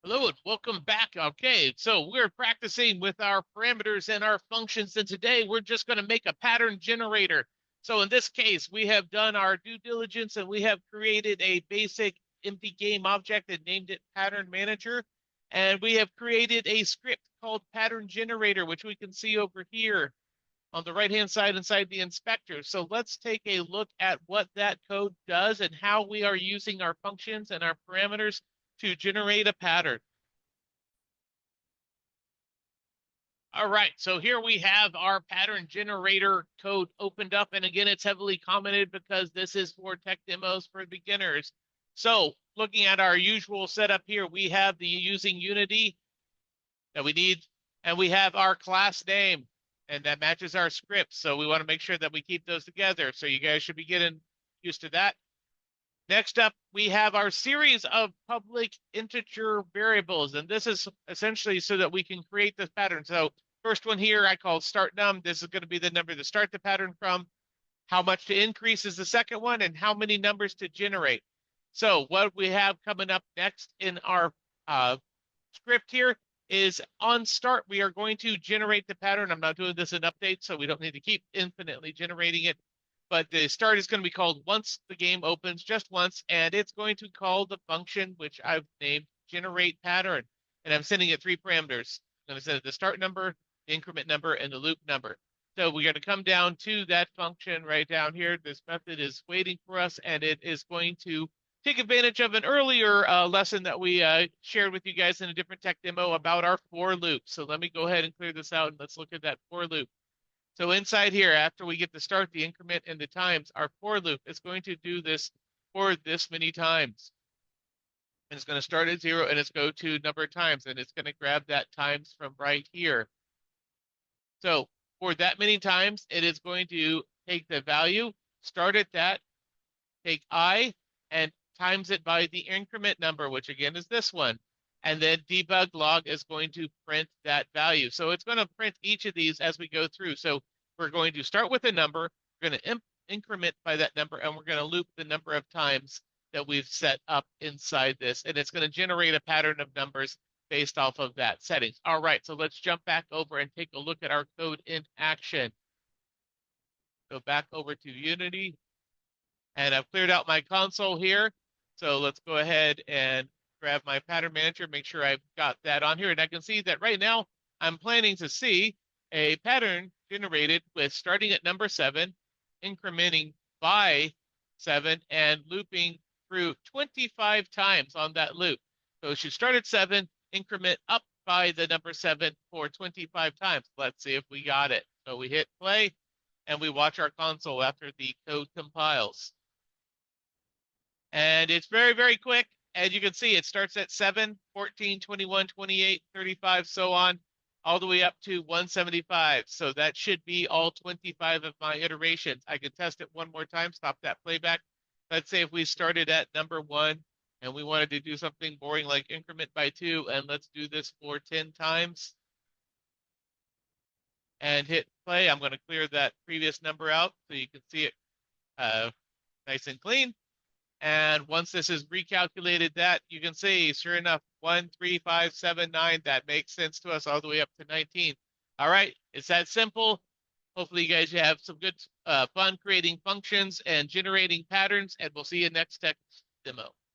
Hello and welcome back. Okay, so we're practicing with our parameters and our functions, and today we're just going to make a pattern generator. So in this case, we have done our due diligence and we have created a basic empty game object and named it Pattern Manager. And we have created a script called Pattern Generator, which we can see over here on the right-hand side inside the inspector. So let's take a look at what that code does and how we are using our functions and our parameters to generate a pattern. All right, so here we have our pattern generator code opened up. And again, it's heavily commented because this is for tech demos for beginners. So looking at our usual setup here, we have the using Unity that we need, and we have our class name, and that matches our script. So we want to make sure that we keep those together. So you guys should be getting used to that. Next up, we have our series of public integer variables, and this is essentially so that we can create this pattern. So first one here I call start num. This is going to be the number to start the pattern from. How much to increase is the second one, and how many numbers to generate. So what we have coming up next in our script here is on start, we are going to generate the pattern. I'm not doing this in update, so we don't need to keep infinitely generating it. But the start is going to be called once the game opens, just once, and it's going to call the function, which I've named generate pattern. And I'm sending it 3 parameters. I'm going to send it the start number, the increment number, and the loop number. So we're going to come down to that function right down here. This method is waiting for us, and it is going to take advantage of an earlier lesson that we shared with you guys in a different tech demo about our for loop. So let me go ahead and clear this out, and let's look at that for loop. So inside here, after we get the start, the increment, and the times, our for loop is going to do this for this many times. And it's going to start at 0 and it's go to number of times, and it's going to grab that times from right here. So for that many times, it is going to take the value, start at that, take I, and times it by the increment number, which again is this one. And then debug log is going to print that value. So it's going to print each of these as we go through. So we're going to start with a number, we're going to increment by that number, and we're going to loop the number of times that we've set up inside this. And it's going to generate a pattern of numbers based off of that settings. All right, so let's jump back over and take a look at our code in action. Go back over to Unity, and I've cleared out my console here. So let's go ahead and grab my pattern manager, make sure I've got that on here. And I can see that right now I'm planning to see a pattern generated with starting at number 7, incrementing by 7, and looping through 25 times on that loop. So it should start at 7, increment up by the number 7 for 25 times. Let's see if we got it. So we hit play and we watch our console after the code compiles. And it's very, very quick. As you can see, it starts at 7, 14, 21, 28, 35, so on, all the way up to 175. So that should be all 25 of my iterations. I can test it one more time, stop that playback. Let's say if we started at number 1 and we wanted to do something boring like increment by 2, and let's do this for 10 times. And hit play. I'm going to clear that previous number out so you can see it nice and clean. And once this is recalculated, that you can see, sure enough, 1, 3, 5, 7, 9, that makes sense to us all the way up to 19. All right, it's that simple. Hopefully you guys have some good fun creating functions and generating patterns, and we'll see you next tech demo.